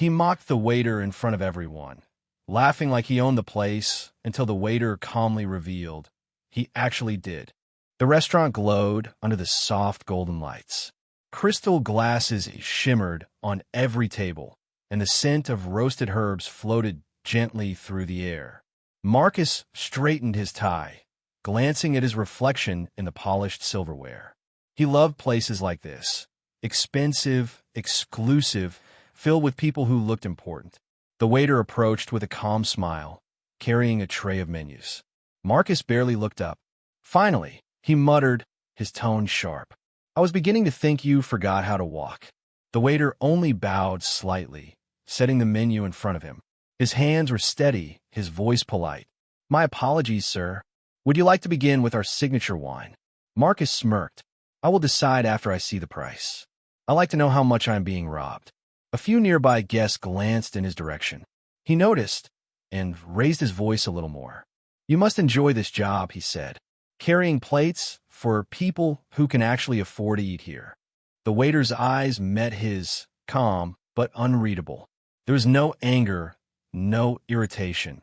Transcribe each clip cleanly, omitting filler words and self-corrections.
He mocked the waiter in front of everyone, laughing like he owned the place until the waiter calmly revealed he actually did. The restaurant glowed under the soft golden lights. Crystal glasses shimmered on every table, and the scent of roasted herbs floated gently through the air. Marcus straightened his tie, glancing at his reflection in the polished silverware. He loved places like this, expensive, exclusive, filled with people who looked important. The waiter approached with a calm smile, carrying a tray of menus. Marcus barely looked up. Finally, he muttered, his tone sharp. "I was beginning to think you forgot how to walk." The waiter only bowed slightly, setting the menu in front of him. His hands were steady, his voice polite. "My apologies, sir. Would you like to begin with our signature wine?" Marcus smirked. "I will decide after I see the price. I like to know how much I am being robbed." A few nearby guests glanced in his direction. He noticed and raised his voice a little more. "You must enjoy this job," he said, "carrying plates for people who can actually afford to eat here." The waiter's eyes met his, calm but unreadable. There was no anger, no irritation,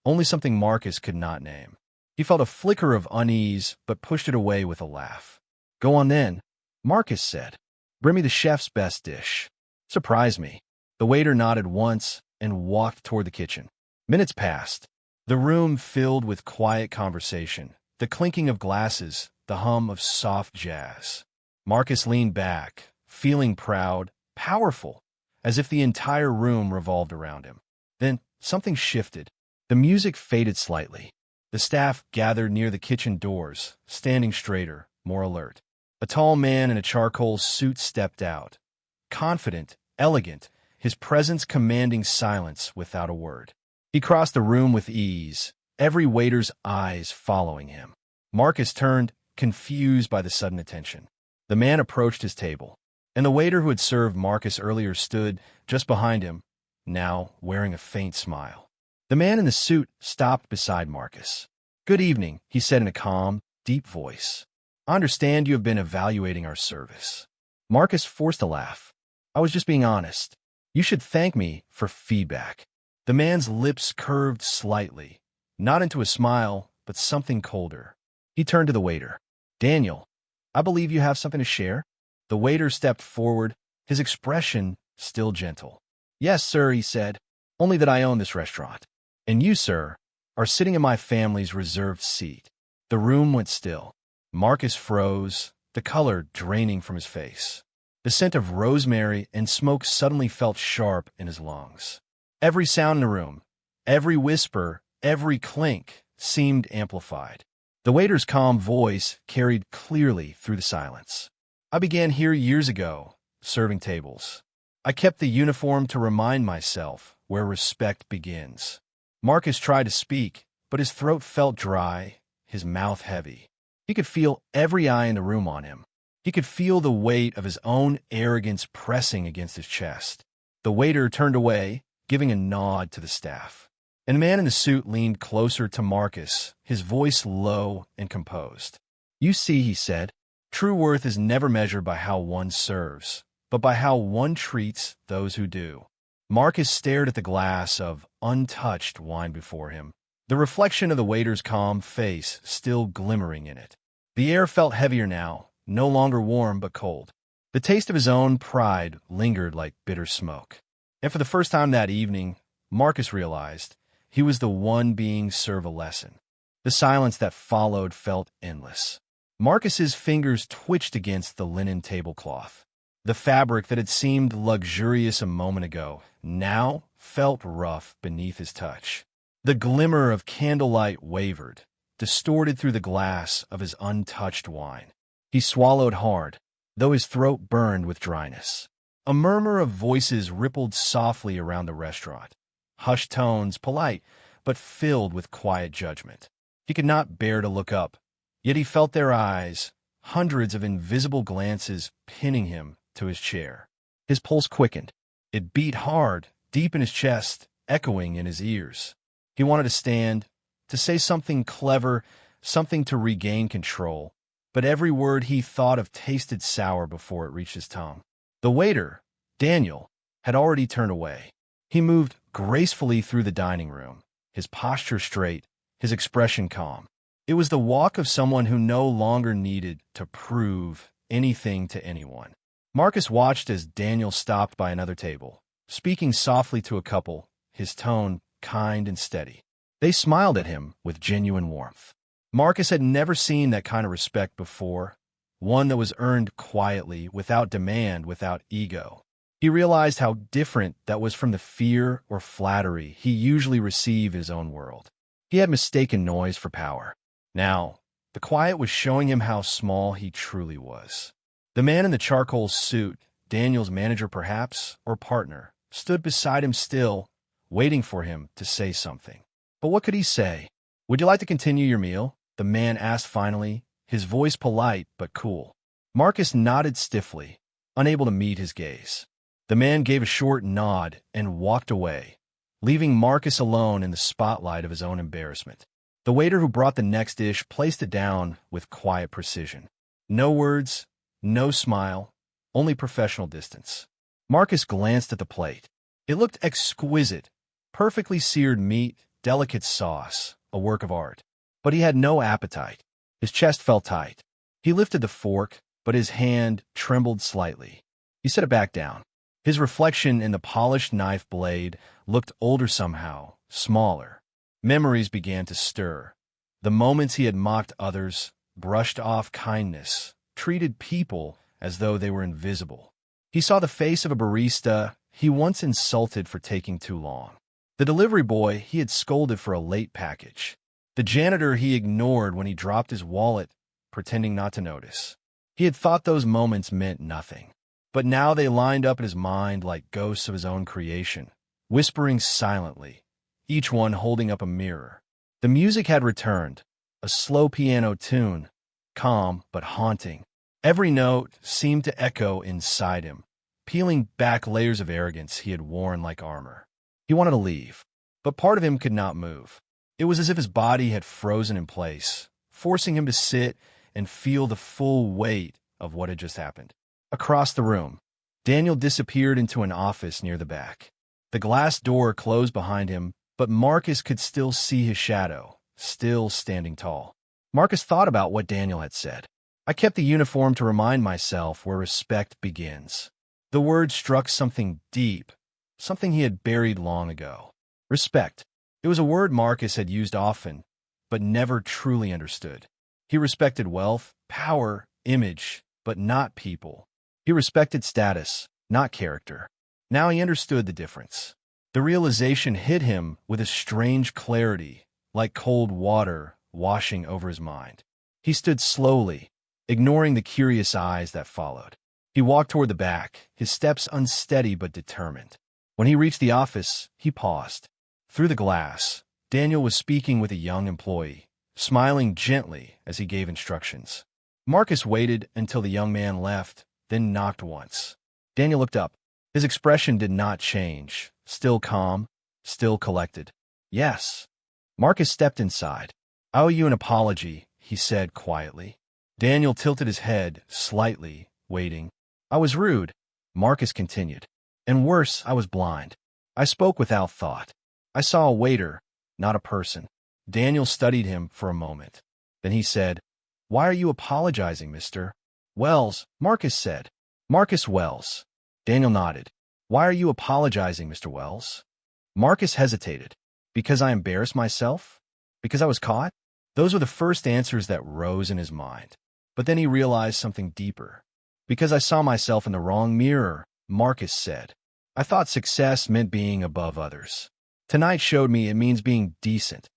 only something Marcus could not name. He felt a flicker of unease but pushed it away with a laugh. "Go on then," Marcus said. "Bring me the chef's best dish. Surprise me." The waiter nodded once and walked toward the kitchen. Minutes passed. The room filled with quiet conversation, the clinking of glasses, the hum of soft jazz. Marcus leaned back, feeling proud, powerful, as if the entire room revolved around him. Then something shifted. The music faded slightly. The staff gathered near the kitchen doors, standing straighter, more alert. A tall man in a charcoal suit stepped out, confident, elegant, his presence commanding silence without a word. He crossed the room with ease, every waiter's eyes following him. Marcus turned, confused by the sudden attention. The man approached his table, and the waiter who had served Marcus earlier stood just behind him, now wearing a faint smile. The man in the suit stopped beside Marcus. "Good evening," he said in a calm, deep voice. "I understand you have been evaluating our service." Marcus forced a laugh. "I was just being honest. You should thank me for feedback." The man's lips curved slightly, not into a smile, but something colder. He turned to the waiter. "Daniel, I believe you have something to share?" The waiter stepped forward, his expression still gentle. "Yes, sir," he said, "only that I own this restaurant. And you, sir, are sitting in my family's reserved seat." The room went still. Marcus froze, the color draining from his face. The scent of rosemary and smoke suddenly felt sharp in his lungs. Every sound in the room, every whisper, every clink seemed amplified. The waiter's calm voice carried clearly through the silence. "I began here years ago, serving tables. I kept the uniform to remind myself where respect begins." Marcus tried to speak, but his throat felt dry, his mouth heavy. He could feel every eye in the room on him. He could feel the weight of his own arrogance pressing against his chest. The waiter turned away, giving a nod to the staff. And the man in the suit leaned closer to Marcus, his voice low and composed. "You see," he said, "true worth is never measured by how one serves, but by how one treats those who do." Marcus stared at the glass of untouched wine before him, the reflection of the waiter's calm face still glimmering in it. The air felt heavier now, no longer warm but cold. The taste of his own pride lingered like bitter smoke. And for the first time that evening, Marcus realized he was the one being served a lesson. The silence that followed felt endless. Marcus's fingers twitched against the linen tablecloth. The fabric that had seemed luxurious a moment ago now felt rough beneath his touch. The glimmer of candlelight wavered, distorted through the glass of his untouched wine. He swallowed hard, though his throat burned with dryness. A murmur of voices rippled softly around the restaurant, hushed tones, polite, but filled with quiet judgment. He could not bear to look up, yet he felt their eyes, hundreds of invisible glances pinning him to his chair. His pulse quickened. It beat hard, deep in his chest, echoing in his ears. He wanted to stand, to say something clever, something to regain control, but every word he thought of tasted sour before it reached his tongue. The waiter, Daniel, had already turned away. He moved gracefully through the dining room, his posture straight, his expression calm. It was the walk of someone who no longer needed to prove anything to anyone. Marcus watched as Daniel stopped by another table, speaking softly to a couple, his tone kind and steady. They smiled at him with genuine warmth. Marcus had never seen that kind of respect before, one that was earned quietly, without demand, without ego. He realized how different that was from the fear or flattery he usually received in his own world. He had mistaken noise for power. Now, the quiet was showing him how small he truly was. The man in the charcoal suit, Daniel's manager perhaps, or partner, stood beside him still, waiting for him to say something. But what could he say? "Would you like to continue your meal?" the man asked finally, his voice polite but cool. Marcus nodded stiffly, unable to meet his gaze. The man gave a short nod and walked away, leaving Marcus alone in the spotlight of his own embarrassment. The waiter who brought the next dish placed it down with quiet precision. No words, no smile, only professional distance. Marcus glanced at the plate. It looked exquisite, perfectly seared meat, delicate sauce, a work of art. But he had no appetite. His chest felt tight. He lifted the fork, but his hand trembled slightly. He set it back down. His reflection in the polished knife blade looked older somehow, smaller. Memories began to stir. The moments he had mocked others, brushed off kindness, treated people as though they were invisible. He saw the face of a barista he once insulted for taking too long. The delivery boy he had scolded for a late package. The janitor he ignored when he dropped his wallet, pretending not to notice. He had thought those moments meant nothing. But now they lined up in his mind like ghosts of his own creation, whispering silently, each one holding up a mirror. The music had returned, a slow piano tune, calm but haunting. Every note seemed to echo inside him, peeling back layers of arrogance he had worn like armor. He wanted to leave, but part of him could not move. It was as if his body had frozen in place, forcing him to sit and feel the full weight of what had just happened. Across the room, Daniel disappeared into an office near the back. The glass door closed behind him, but Marcus could still see his shadow, still standing tall. Marcus thought about what Daniel had said. "I kept the uniform to remind myself where respect begins." The word struck something deep, something he had buried long ago. Respect. It was a word Marcus had used often, but never truly understood. He respected wealth, power, image, but not people. He respected status, not character. Now he understood the difference. The realization hit him with a strange clarity, like cold water washing over his mind. He stood slowly, ignoring the curious eyes that followed. He walked toward the back, his steps unsteady but determined. When he reached the office, he paused. Through the glass, Daniel was speaking with a young employee, smiling gently as he gave instructions. Marcus waited until the young man left, then knocked once. Daniel looked up. His expression did not change, still calm, still collected. "Yes." Marcus stepped inside. "I owe you an apology," he said quietly. Daniel tilted his head slightly, waiting. "I was rude," Marcus continued. "And worse, I was blind. I spoke without thought. I saw a waiter, not a person." Daniel studied him for a moment. Then he said, "Why are you apologizing, Mr. Wells?" Marcus said. "Marcus Wells." Daniel nodded. "Why are you apologizing, Mr. Wells?" Marcus hesitated. "Because I embarrassed myself? Because I was caught?" Those were the first answers that rose in his mind. But then he realized something deeper. "Because I saw myself in the wrong mirror," Marcus said. "I thought success meant being above others. Tonight showed me it means being decent,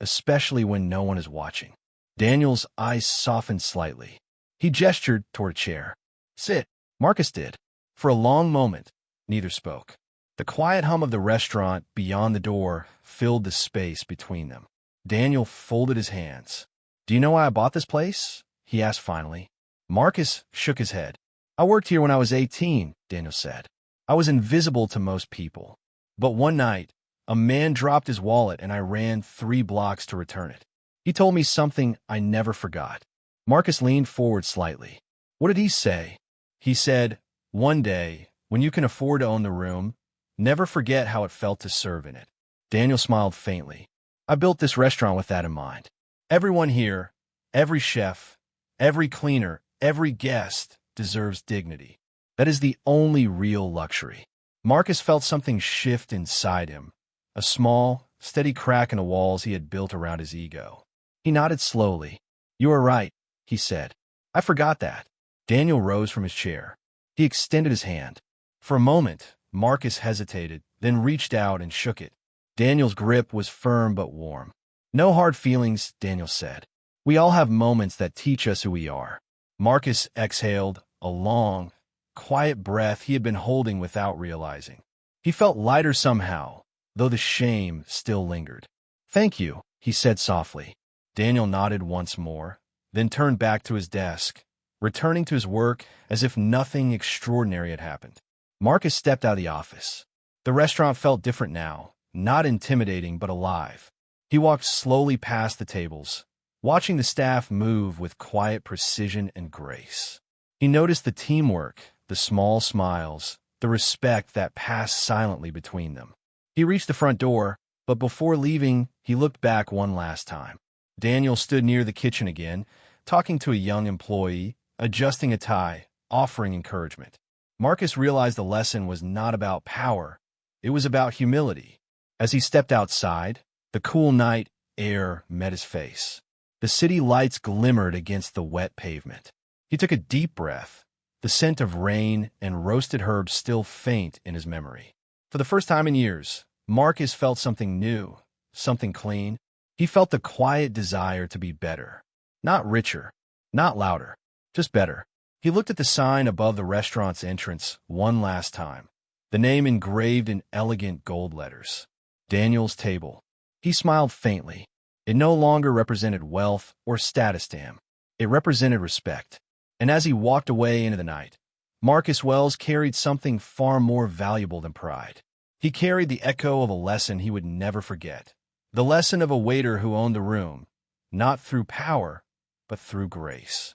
especially when no one is watching." Daniel's eyes softened slightly. He gestured toward a chair. "Sit." Marcus did. For a long moment, neither spoke. The quiet hum of the restaurant beyond the door filled the space between them. Daniel folded his hands. "Do you know why I bought this place?" he asked finally. Marcus shook his head. "I worked here when I was 18, Daniel said. "I was invisible to most people. But one night, a man dropped his wallet and I ran 3 blocks to return it. He told me something I never forgot." Marcus leaned forward slightly. "What did he say?" "He said, 'One day, when you can afford to own the room, Never forget how it felt to serve in it. Daniel smiled faintly. I built this restaurant with that in mind. Everyone here, every chef, every cleaner, every guest deserves dignity. That is the only real luxury. Marcus felt something shift inside him, a small, steady crack in the walls he had built around his ego. He nodded slowly. You are right, he said. I forgot that. Daniel rose from his chair. He extended his hand. For a moment, Marcus hesitated, then reached out and shook it. Daniel's grip was firm but warm. No hard feelings, Daniel said. We all have moments that teach us who we are. Marcus exhaled a long, quiet breath he had been holding without realizing. He felt lighter somehow, though the shame still lingered. Thank you, he said softly. Daniel nodded once more, then turned back to his desk, returning to his work as if nothing extraordinary had happened. Marcus stepped out of the office. The restaurant felt different now, not intimidating but alive. He walked slowly past the tables, watching the staff move with quiet precision and grace. He noticed the teamwork, the small smiles, the respect that passed silently between them. He reached the front door, but before leaving, he looked back one last time. Daniel stood near the kitchen again, talking to a young employee, adjusting a tie, offering encouragement. Marcus realized the lesson was not about power, it was about humility. As he stepped outside, the cool night air met his face. The city lights glimmered against the wet pavement. He took a deep breath, the scent of rain and roasted herbs still faint in his memory. For the first time in years, Marcus felt something new, something clean. He felt the quiet desire to be better. Not richer, not louder, just better. He looked at the sign above the restaurant's entrance one last time, the name engraved in elegant gold letters. Daniel's Table. He smiled faintly. It no longer represented wealth or status to him. It represented respect. And as he walked away into the night, Marcus Wells carried something far more valuable than pride. He carried the echo of a lesson he would never forget. The lesson of a waiter who owned the room, not through power, but through grace.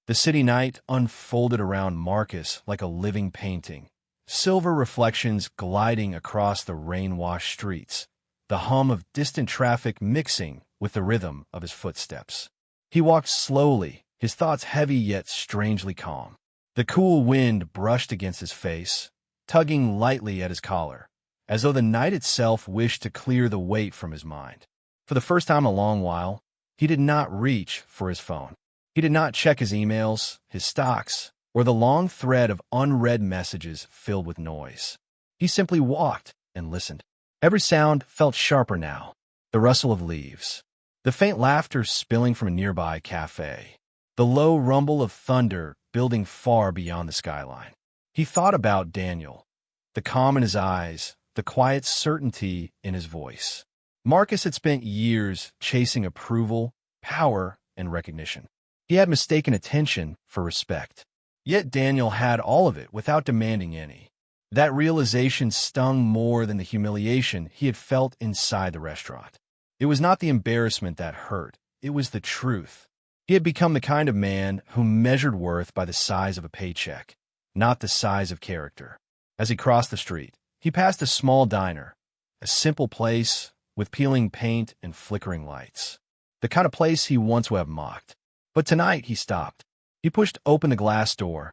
The city night unfolded around Marcus like a living painting, silver reflections gliding across the rain-washed streets, the hum of distant traffic mixing with the rhythm of his footsteps. He walked slowly, his thoughts heavy yet strangely calm. The cool wind brushed against his face, tugging lightly at his collar, as though the night itself wished to clear the weight from his mind. For the first time in a long while, he did not reach for his phone. He did not check his emails, his stocks, or the long thread of unread messages filled with noise. He simply walked and listened. Every sound felt sharper now. The rustle of leaves, the faint laughter spilling from a nearby cafe, the low rumble of thunder building far beyond the skyline. He thought about Daniel, the calm in his eyes, the quiet certainty in his voice. Marcus had spent years chasing approval, power, and recognition. He had mistaken attention for respect. Yet Daniel had all of it without demanding any. That realization stung more than the humiliation he had felt inside the restaurant. It was not the embarrassment that hurt, it was the truth. He had become the kind of man who measured worth by the size of a paycheck, not the size of character. As he crossed the street, he passed a small diner, a simple place with peeling paint and flickering lights. The kind of place he once would have mocked. But tonight he stopped. He pushed open the glass door,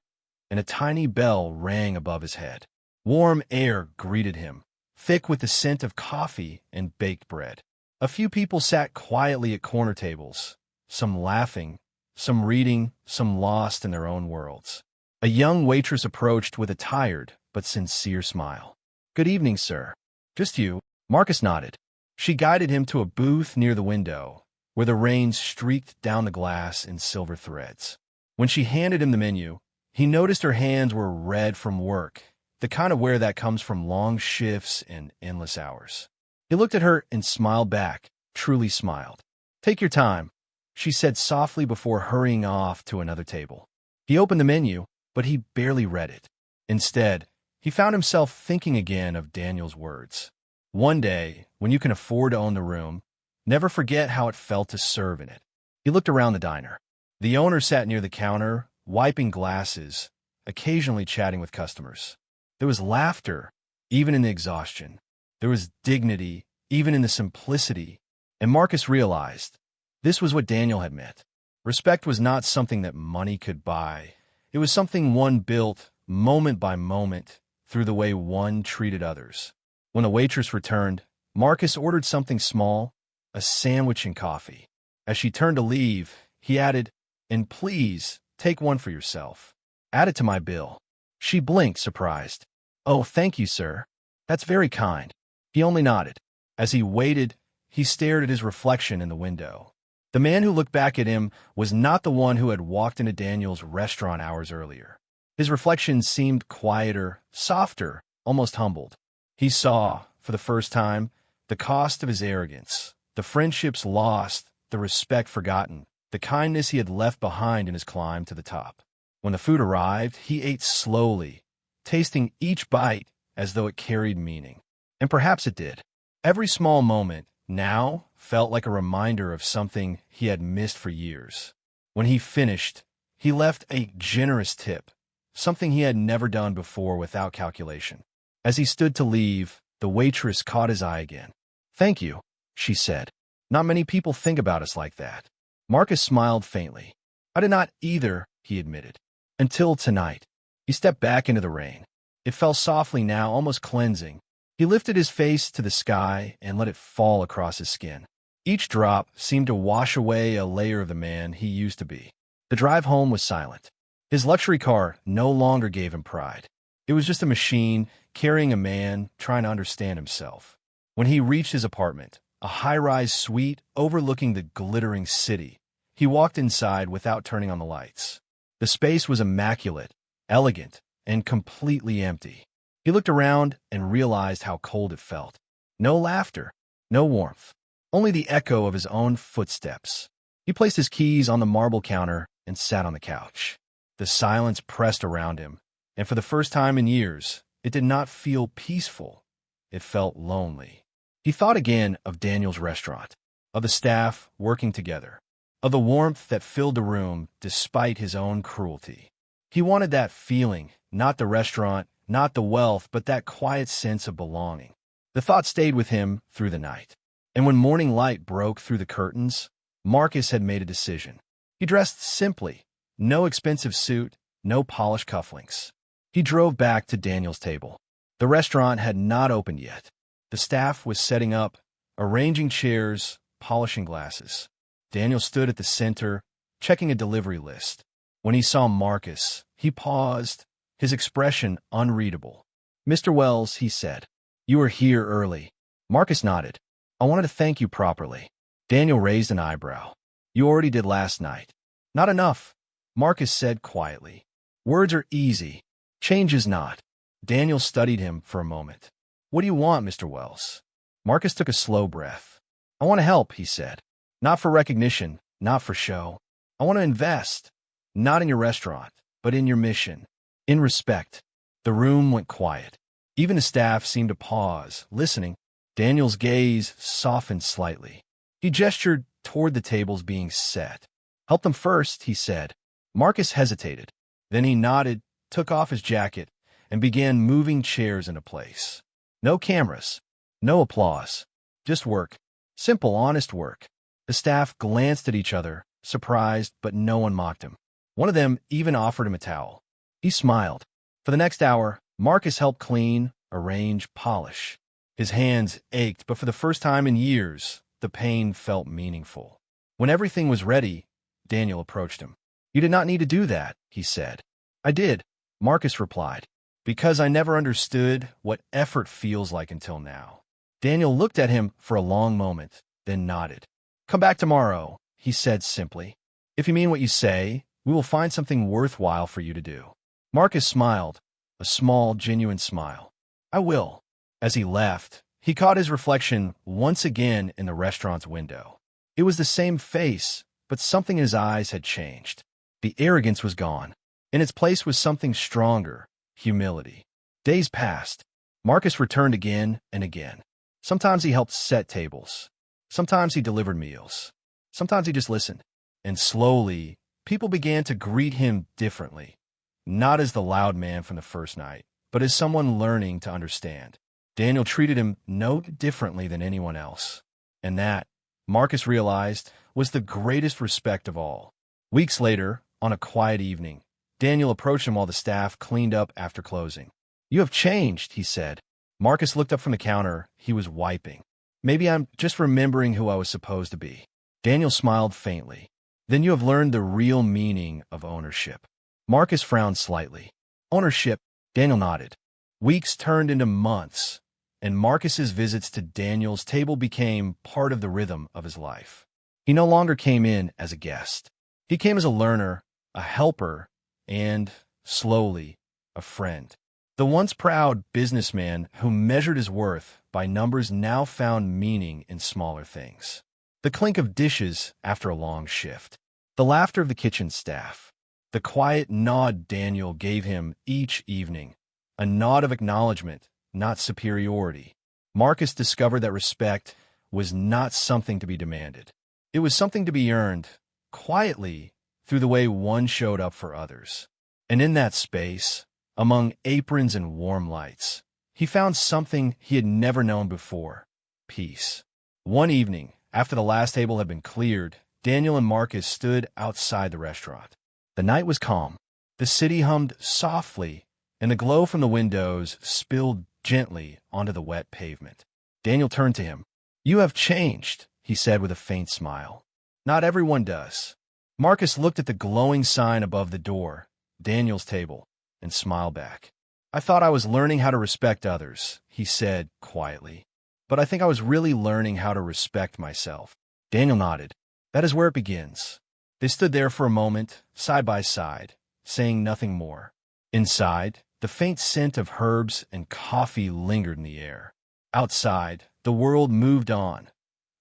and a tiny bell rang above his head. Warm air greeted him, thick with the scent of coffee and baked bread. A few people sat quietly at corner tables, some laughing, some reading, some lost in their own worlds. A young waitress approached with a tired but sincere smile. "Good evening, sir. Just you?" Marcus nodded. She guided him to a booth near the window, where the rain streaked down the glass in silver threads. When she handed him the menu, he noticed her hands were red from work, the kind of wear that comes from long shifts and endless hours. He looked at her and smiled back, truly smiled. "Take your time," she said softly before hurrying off to another table. He opened the menu, but he barely read it. Instead, he found himself thinking again of Daniel's words. One day, when you can afford to own the room, never forget how it felt to serve in it. He looked around the diner. The owner sat near the counter, wiping glasses, occasionally chatting with customers. There was laughter, even in the exhaustion. There was dignity, even in the simplicity. And Marcus realized this was what Daniel had meant. Respect was not something that money could buy. It was something one built moment by moment through the way one treated others. When the waitress returned, Marcus ordered something small, a sandwich and coffee. As she turned to leave, he added, "And please, take one for yourself. Add it to my bill." She blinked, surprised. "Oh, thank you, sir. That's very kind." He only nodded. As he waited, he stared at his reflection in the window. The man who looked back at him was not the one who had walked into Daniel's restaurant hours earlier. His reflection seemed quieter, softer, almost humbled. He saw, for the first time, the cost of his arrogance, the friendships lost, the respect forgotten, the kindness he had left behind in his climb to the top. When the food arrived, he ate slowly, tasting each bite as though it carried meaning. And perhaps it did. Every small moment now felt like a reminder of something he had missed for years. When he finished, he left a generous tip, something he had never done before without calculation. As he stood to leave, the waitress caught his eye again. "Thank you," she said. "Not many people think about us like that." Marcus smiled faintly. "I did not either," he admitted. "Until tonight." He stepped back into the rain. It fell softly now, almost cleansing. He lifted his face to the sky and let it fall across his skin. Each drop seemed to wash away a layer of the man he used to be. The drive home was silent. His luxury car no longer gave him pride. It was just a machine carrying a man trying to understand himself. When he reached his apartment, a high-rise suite overlooking the glittering city, he walked inside without turning on the lights. The space was immaculate, elegant, and completely empty. He looked around and realized how cold it felt. No laughter, no warmth, only the echo of his own footsteps. He placed his keys on the marble counter and sat on the couch. The silence pressed around him, and for the first time in years, it did not feel peaceful. It felt lonely. He thought again of Daniel's restaurant, of the staff working together, of the warmth that filled the room despite his own cruelty. He wanted that feeling, not the restaurant, not the wealth, but that quiet sense of belonging. The thought stayed with him through the night. And when morning light broke through the curtains, Marcus had made a decision. He dressed simply, no expensive suit, no polished cufflinks. He drove back to Daniel's table. The restaurant had not opened yet. The staff was setting up, arranging chairs, polishing glasses. Daniel stood at the center, checking a delivery list. When he saw Marcus, he paused, his expression unreadable. "Mr. Wells," he said, "you are here early." Marcus nodded. "I wanted to thank you properly." Daniel raised an eyebrow. "You already did last night." "Not enough," Marcus said quietly. "Words are easy. Change is not." Daniel studied him for a moment. "What do you want, Mr. Wells?" Marcus took a slow breath. "I want to help," he said. "Not for recognition, not for show. I want to invest, not in your restaurant, but in your mission. In respect." The room went quiet. Even the staff seemed to pause, listening. Daniel's gaze softened slightly. He gestured toward the tables being set. "Help them first," he said. Marcus hesitated. Then he nodded, took off his jacket, and began moving chairs into place. No cameras, no applause, just work. Simple, honest work. The staff glanced at each other, surprised, but no one mocked him. One of them even offered him a towel. He smiled. For the next hour, Marcus helped clean, arrange, polish. His hands ached, but for the first time in years, the pain felt meaningful. When everything was ready, Daniel approached him. "You did not need to do that," he said. "I did," Marcus replied, "because I never understood what effort feels like until now." Daniel looked at him for a long moment, then nodded. "Come back tomorrow," he said simply. "If you mean what you say, we will find something worthwhile for you to do." Marcus smiled, a small, genuine smile. "I will." As he left, he caught his reflection once again in the restaurant's window. It was the same face, but something in his eyes had changed. The arrogance was gone. In its place was something stronger, humility. Days passed. Marcus returned again and again. Sometimes he helped set tables. Sometimes he delivered meals. Sometimes he just listened. And slowly, people began to greet him differently. Not as the loud man from the first night, but as someone learning to understand. Daniel treated him no differently than anyone else. And that, Marcus realized, was the greatest respect of all. Weeks later, on a quiet evening, Daniel approached him while the staff cleaned up after closing. "You have changed," he said. Marcus looked up from the counter he was wiping. "Maybe I'm just remembering who I was supposed to be." Daniel smiled faintly. "Then you have learned the real meaning of ownership." Marcus frowned slightly. "Ownership?" Daniel nodded. Weeks turned into months, and Marcus's visits to Daniel's table became part of the rhythm of his life. He no longer came in as a guest. He came as a learner, a helper, and, slowly, a friend. The once proud businessman who measured his worth by numbers now found meaning in smaller things. The clink of dishes after a long shift. The laughter of the kitchen staff. The quiet nod Daniel gave him each evening. A nod of acknowledgement, not superiority. Marcus discovered that respect was not something to be demanded. It was something to be earned, quietly, through the way one showed up for others. And in that space, among aprons and warm lights, he found something he had never known before: peace. One evening, after the last table had been cleared, Daniel and Marcus stood outside the restaurant. The night was calm. The city hummed softly, and the glow from the windows spilled gently onto the wet pavement. Daniel turned to him. "You have changed," he said with a faint smile. "Not everyone does." Marcus looked at the glowing sign above the door, Daniel's table, and smiled back. "I thought I was learning how to respect others," he said quietly. "But I think I was really learning how to respect myself." Daniel nodded. "That is where it begins." They stood there for a moment, side by side, saying nothing more. Inside, the faint scent of herbs and coffee lingered in the air. Outside, the world moved on.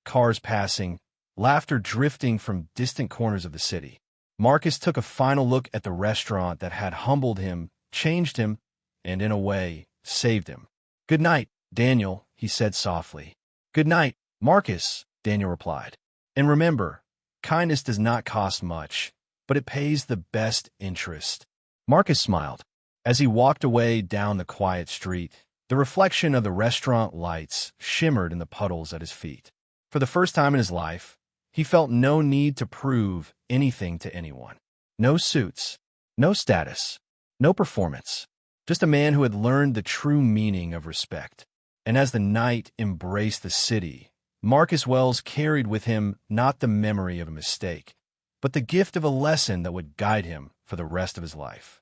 Cars passing, laughter drifting from distant corners of the city. Marcus took a final look at the restaurant that had humbled him, changed him, and in a way, saved him. "Good night, Daniel," he said softly. "Good night, Marcus," Daniel replied. "And remember, kindness does not cost much, but it pays the best interest." Marcus smiled. As he walked away down the quiet street, the reflection of the restaurant lights shimmered in the puddles at his feet. For the first time in his life, he felt no need to prove anything to anyone. No suits, no status, no performance. Just a man who had learned the true meaning of respect. And as the night embraced the city, Marcus Wells carried with him not the memory of a mistake, but the gift of a lesson that would guide him for the rest of his life.